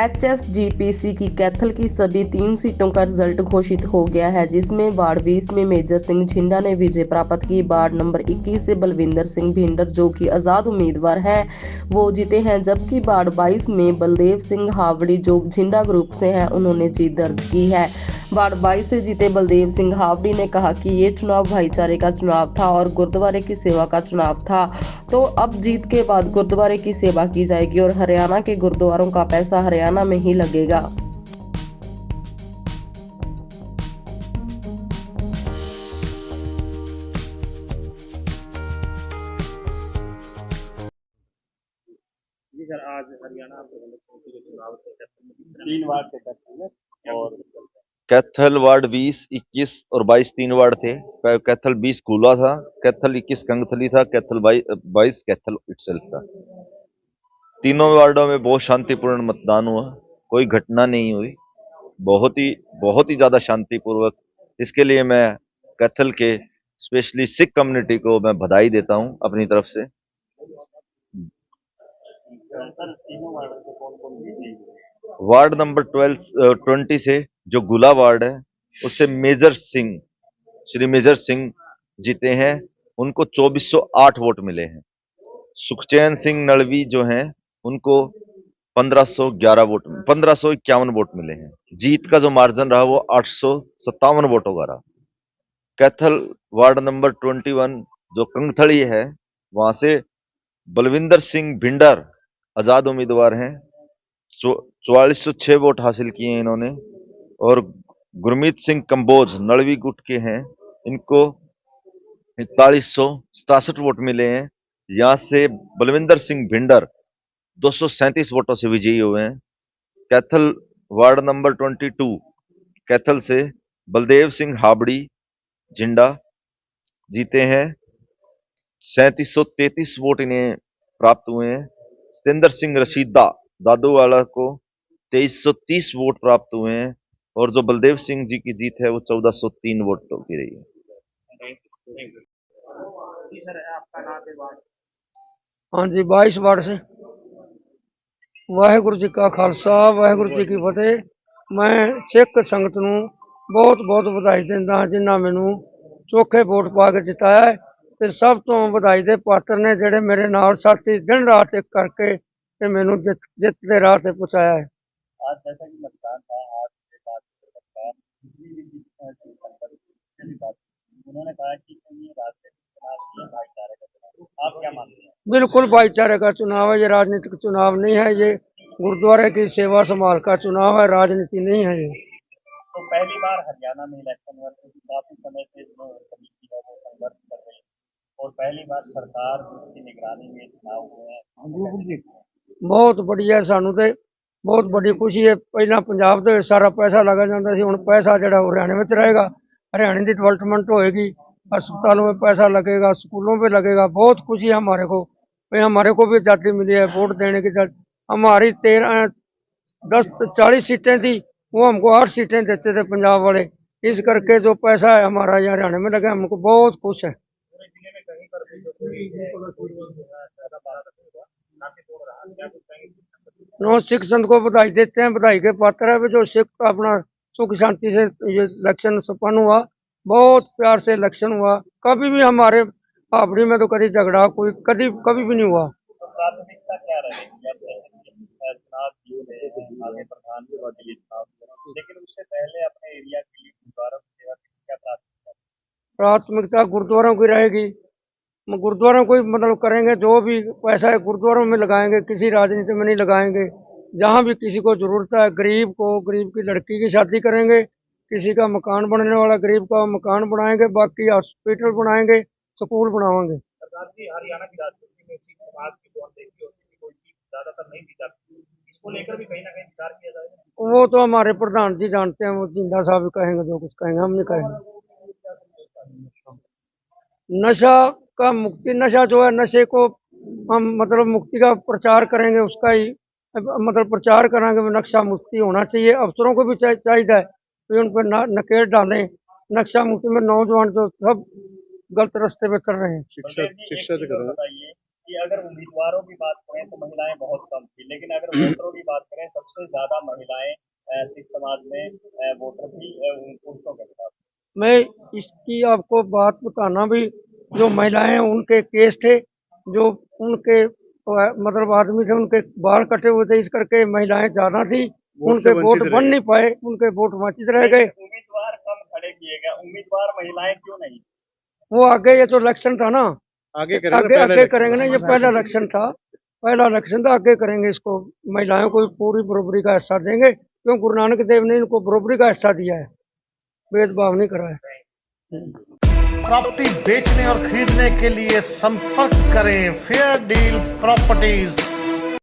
HSGPC की कैथल की सभी 3 सीटों का रिजल्ट घोषित हो गया है, जिसमें वार्ड 20 में मेजर सिंह झिंडा ने विजय प्राप्त की। वार्ड नंबर 21 से बलविंदर सिंह भिंडर, जो कि आज़ाद उम्मीदवार हैं, वो जीते हैं, जबकि वार्ड 22 में बलदेव सिंह हावड़ी, जो झिंडा ग्रुप से हैं, उन्होंने जीत दर्ज की है। वार्ड 22 से जीते बलदेव सिंह हावड़ी ने कहा कि ये चुनाव भाईचारे का चुनाव था और गुरुद्वारे की सेवा का चुनाव था। तो अब जीत के बाद गुरुद्वारे की सेवा की जाएगी और हरियाणा के गुरुद्वारों का पैसा हरियाणा में ही लगेगा। जी सर, आज हरियाणा प्रबंधक समिति के चुनाव थे, तीन वार्ड थे कैथल में और कैथल वार्ड 20, 21 और 22 3 वार्ड थे। कैथल 20 कूला था, कैथल 21 कंगथली था, कैथल 22 कैथल इटसेल्फ था। तीनों वार्डों में बहुत शांतिपूर्ण मतदान हुआ, कोई घटना नहीं हुई, बहुत ही ज्यादा शांतिपूर्वक। इसके लिए मैं कैथल के स्पेशली सिख कम्युनिटी को मैं बधाई देता हूं अपनी तरफ से। सर तीनों वार्डों से कौन कौन जीते? वार्ड नंबर 20 से जो गुला वार्ड है, उससे श्री मेजर सिंह जीते हैं, उनको 2408 वोट मिले हैं। सुखचैन सिंह नलवी जो हैं, उनको 1551 वोट मिले हैं। जीत का जो मार्जिन रहा वो 857 वोटों का रहा। कैथल वार्ड नंबर 21 जो कंगथली है, वहां से बलविंदर सिंह भिंडर आजाद उम्मीदवार हैं, 4406 वोट हासिल किए हैं इन्होंने। और गुरमीत सिंह कंबोज नलवी गुट के हैं, इनको 4167 वोट मिले हैं। यहां से बलविंदर सिंह भिंडर 237 वोटों से विजयी हुए हैं। कैथल वार्ड नंबर 22 कैथल से बलदेव सिंह हाबड़ी झिंडा जीते हैं, 3733 वोट इन्हें प्राप्त हुए हैं। सतेंद्र सिंह रशीदा दादूवाला को 2330 वोट प्राप्त हुए हैं और जो बलदेव सिंह जी की जीत है वो 1403 वोटों की रही है। जी सर, आपका नाम है वार्ड? हाँ जी, 22 वार्ड से। वाहेगुरु जी का खालसा, वाहेगुरु जी की फतेह। मैं सिख संगत नूं बहुत बहुत बधाई दिंदा हां जिन्हां मैनूं चोखे वोट पा के जिताया है। ते सब तो बधाई दे पात्र ने ਜਿਹੜੇ मेरे नाल साथी दिन रात एक करके ते मैनूं जित दे राह ते पहुंचाया है। आज जैसा कि मतदान था, आज के बाद सरकार उन्होंने कहा कि ये राष्ट्रीय चुनाव ये भाईचारे का चुनाव, आप क्या मानते हैं? बिल्कुल भाईचारे का चुनाव है, ये राजनीतिक चुनाव नहीं है, ये गुरुद्वारे की सेवा संभाल का चुनाव है, राजनीति नहीं है ये। तो पहली बार हरियाणा में इलेक्शन हुआ, तो काफी समय से जो समिति है वो संघर्ष कर रही है और पहली बार सरकार की निगरानी में चुनाव हुए हैं। बहुत बढ़िया, सानू ते बहुत बड़ी खुशी है। पहला पंजाब ਦੇ सारा पैसा लगा जाता ਸੀ, ਹੁਣ पैसा ਜਿਹੜਾ हरियाणा में रहेगा, हरियाणा की डेवलपमेंट होएगी, अस्पतालों में पैसा लगेगा, स्कूलों में लगेगा। बहुत खुशी है हमारे को, भाई हमारे को भी आजादी मिली है वोट देने की। हमारी 40 सीटें थी, वो हमको 8 सीटें देते थे पंजाब वाले, इस करके जो पैसा है हमारा यहाँ हरियाणा में लगा, हमको बहुत खुश है। नो सिख संत को बधाई देते हैं, बधाई के पात्र है जो सिख अपना सुख शांति से ये इलेक्शन संपन्न हुआ, बहुत प्यार से इलेक्शन हुआ। कभी भी हमारे हाबड़ी में तो कभी झगड़ा कोई कभी भी नहीं हुआ। प्राथमिकता क्या रहेगी? चुनाव आगे प्रधान लेकिन उससे पहले अपने एरिया के लिए गुरुद्वारा सेवा की क्या प्राथमिकता? प्राथमिकता गुरुद्वारों की रहेगी, गुरुद्वारों को मतलब करेंगे, जो भी पैसा है गुरुद्वारों में लगाएंगे, किसी राजनीति में नहीं लगाएंगे। जहाँ भी किसी को जरूरत है, गरीब की लड़की की शादी करेंगे, किसी का मकान बनने वाला गरीब का मकान बनाएंगे, बाकी हॉस्पिटल बनाएंगे, स्कूल बनाएंगे। हरियाणा की राजनीति में सिख समाज की जो अनदेखी होती है, कोई चीज ज्यादातर नहीं दी जाती, इसको लेकर भी कहीं ना कहीं विचार किया जाएगा। वो तो हमारे प्रधान जी जानते हैं, वो जिंदा साहब कहेंगे, जो कुछ कहेंगे हम नहीं कहेंगे। नशा का मुक्ति, नशा जो है, नशे को हम मतलब मुक्ति का प्रचार करेंगे, उसका ही मतलब प्रचार करेंगे। नक्शा मुक्ति होना चाहिए, अफसरों को भी चाहिए है कि उन पर नकेल डालें। नक्शा मुक्ति में नौजवान जो सब गलत रास्ते पे चल रहे हैं। शिक्षा बताइए कि अगर उम्मीदवारों की बात करें तो महिलाएं बहुत कम थी, लेकिन अगर वोटरों की बात करें सबसे ज्यादा महिलाएं सिख समाज में वोटर थी पुरुषों के खिलाफ। मैं इसकी आपको बात बताना भी, जो महिलाएं हैं, उनके केस थे, जो उनके मतलब आदमी थे, उनके बाल कटे हुए थे, इस करके महिलाएं ज्यादा थी, उनके वोट बन नहीं पाए, उनके वोट वंचित रह गए। उम्मीदवार कम खड़े किए गए, उम्मीदवार महिलाएं क्यों नहीं? वो आगे, ये तो इलेक्शन था ना, आगे करेंगे ना, ये पहला इलेक्शन था, आगे करेंगे इसको, महिलाओं को पूरी बराबरी का हिस्सा देंगे, क्यों गुरु नानक देव ने इनको बराबरी का हिस्सा दिया है, भेदभाव नहीं करा है। प्रॉपर्टी बेचने और खरीदने के लिए संपर्क करें फेयर डील प्रॉपर्टीज।